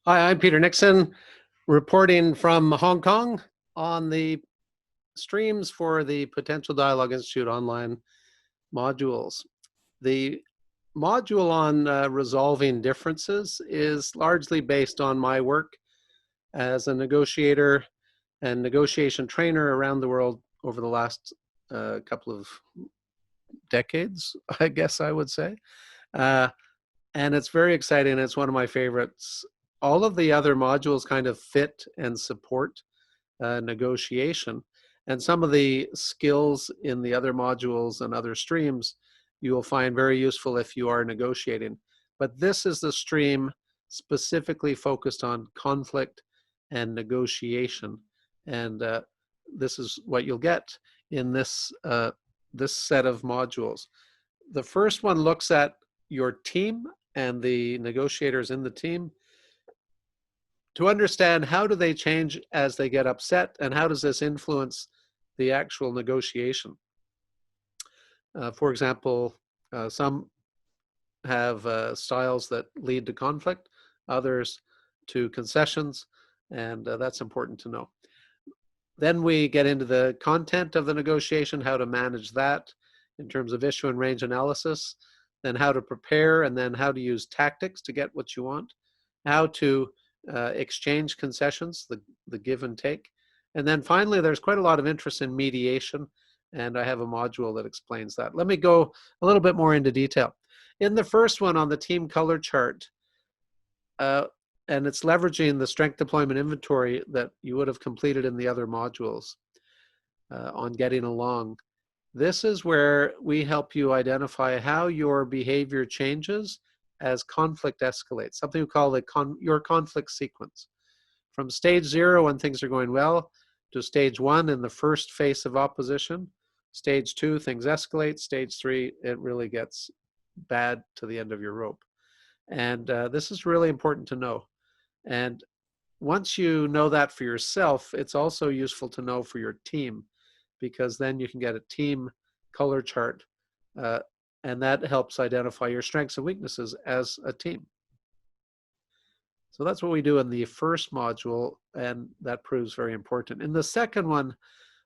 Hi, I'm Peter Nixon, reporting from Hong Kong on the streams for the Potential Dialogue Institute online modules. The module on resolving differences is largely based on my work as a negotiator and negotiation trainer around the world over the last couple of decades, I guess I would say. Uh, and it's very exciting. It's one of my favorites. All of the other modules kind of fit and support negotiation. And some of the skills in the other modules and other streams you will find very useful if you are negotiating. But this is the stream specifically focused on conflict and negotiation. And this is what you'll get in this set of modules. The first one looks at your team and the negotiators in the team to understand how do they change as they get upset and how does this influence the actual negotiation. For example, some have styles that lead to conflict, others to concessions, and that's important to know. Then we get into the content of the negotiation, how to manage that in terms of issue and range analysis, then how to prepare, and then how to use tactics to get what you want, how to exchange concessions, the give and take. And then finally, there's quite a lot of interest in mediation, and I have a module that explains that. Let me go a little bit more into detail. In the first one on the team color chart, and it's leveraging the strength deployment inventory that you would have completed in the other modules on getting along. This is where we help you identify how your behavior changes as conflict escalates, something we call your conflict sequence. From stage 0 when things are going well to stage 1 in the first phase of opposition, stage 2 things escalate, stage 3 it really gets bad to the end of your rope. And this is really important to know. And once you know that for yourself, it's also useful to know for your team, because then you can get a team color chart, and that helps identify your strengths and weaknesses as a team. So that's what we do in the first module, and that proves very important. In the second one,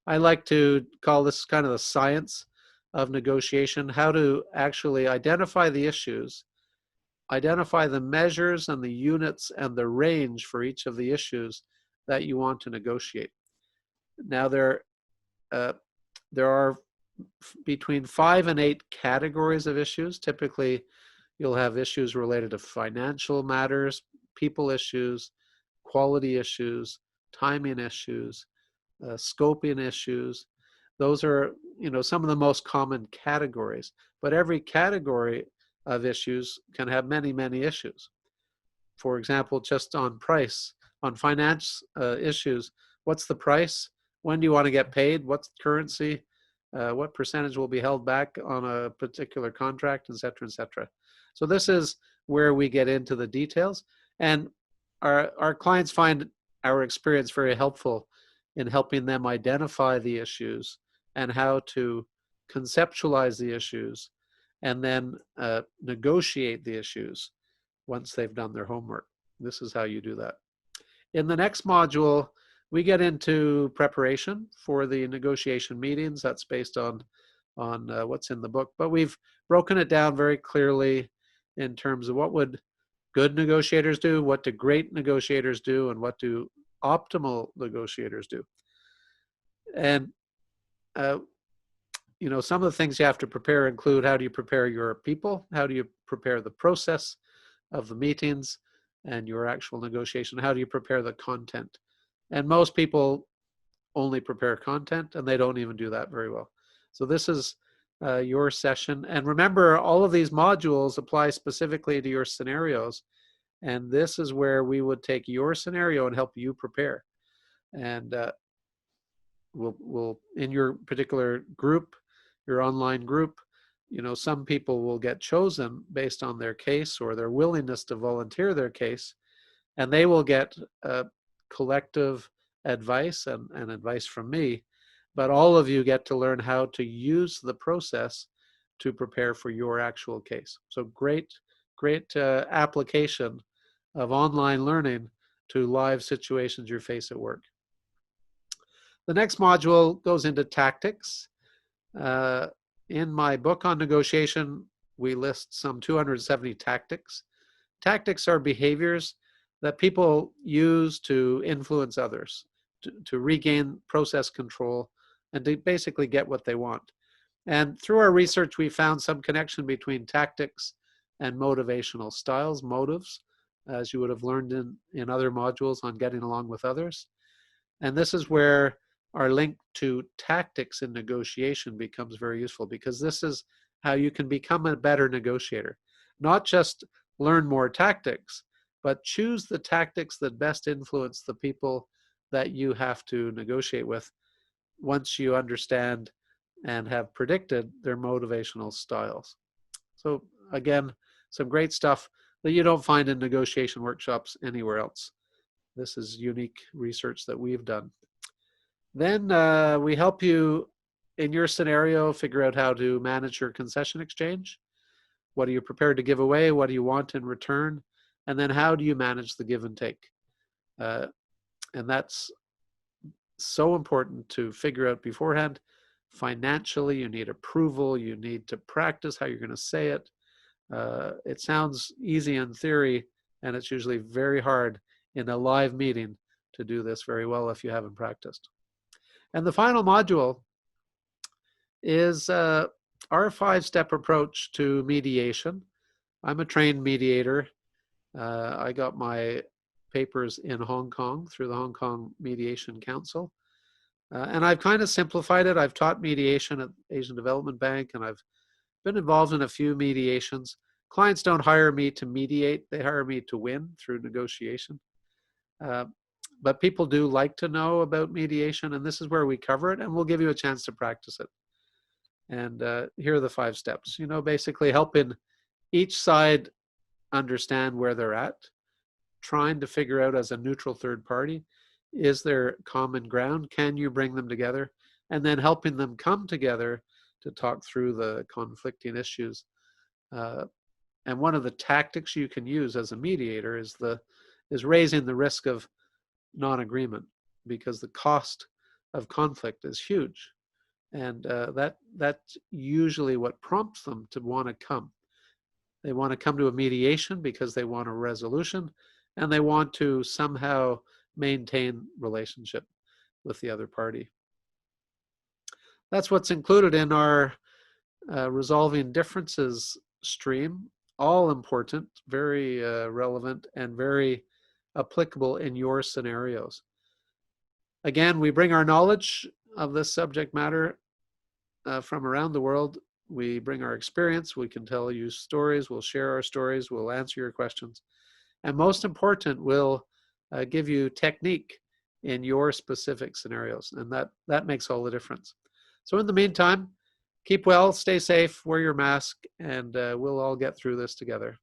I like to call this kind of the science of negotiation, how to actually identify the issues, identify the measures and the units and the range for each of the issues that you want to negotiate. Now, there are between 5 and 8 categories of issues. Typically, you'll have issues related to financial matters, people issues, quality issues, timing issues, scoping issues. Those are, some of the most common categories. But every category of issues can have many, many issues. For example, just on price, on finance issues, what's the price? When do you want to get paid? What's the currency? What percentage will be held back on a particular contract, et cetera, et cetera. So this is where we get into the details. And our clients find our experience very helpful in helping them identify the issues and how to conceptualize the issues and then negotiate the issues once they've done their homework. This is how you do that. In the next module, we get into preparation for the negotiation meetings. That's based on what's in the book, but we've broken it down very clearly in terms of what would good negotiators do, what do great negotiators do, and what do optimal negotiators do. And some of the things you have to prepare include how do you prepare your people, how do you prepare the process of the meetings and your actual negotiation, how do you prepare the content. And most people only prepare content, and they don't even do that very well. So this is your session. And remember, all of these modules apply specifically to your scenarios. And this is where we would take your scenario and help you prepare. And we'll in your particular group, your online group, some people will get chosen based on their case or their willingness to volunteer their case, and they will get collective advice and advice from me, but all of you get to learn how to use the process to prepare for your actual case. So great application of online learning to live situations you face at work. The next module goes into tactics. In my book on negotiation, we list some 270 tactics. Tactics are behaviors that people use to influence others, to regain process control, and to basically get what they want. And through our research, we found some connection between tactics and motivational styles, motives, as you would have learned in other modules on getting along with others. And this is where our link to tactics in negotiation becomes very useful, because this is how you can become a better negotiator. Not just learn more tactics, but choose the tactics that best influence the people that you have to negotiate with once you understand and have predicted their motivational styles. So again, some great stuff that you don't find in negotiation workshops anywhere else. This is unique research that we've done. Then we help you in your scenario figure out how to manage your concession exchange. What are you prepared to give away? What do you want in return? And then how do you manage the give and take? And that's so important to figure out beforehand. Financially, you need approval. You need to practice how you're going to say it. It sounds easy in theory, and it's usually very hard in a live meeting to do this very well if you haven't practiced. And the final module is our 5-step approach to mediation. I'm a trained mediator. I got my papers in Hong Kong through the Hong Kong Mediation Council. And I've kind of simplified it. I've taught mediation at Asian Development Bank, and I've been involved in a few mediations. Clients don't hire me to mediate. They hire me to win through negotiation. But people do like to know about mediation, and this is where we cover it, and we'll give you a chance to practice it. And here are the 5 steps. Basically helping each side understand where they're at, trying to figure out as a neutral third party, is there common ground? Can you bring them together? And then helping them come together to talk through the conflicting issues. And one of the tactics you can use as a mediator is raising the risk of non-agreement, because the cost of conflict is huge. And that's usually what prompts them to want to come. They want to come to a mediation because they want a resolution, and they want to somehow maintain relationship with the other party. That's what's included in our resolving differences stream. All important, very relevant, and very applicable in your scenarios. Again, we bring our knowledge of this subject matter from around the world. We bring our experience. We can tell you stories. We'll share our stories. We'll answer your questions. And most important, we'll give you technique in your specific scenarios. And that makes all the difference. So in the meantime, keep well, stay safe, wear your mask, and we'll all get through this together.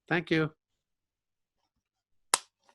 Thank you.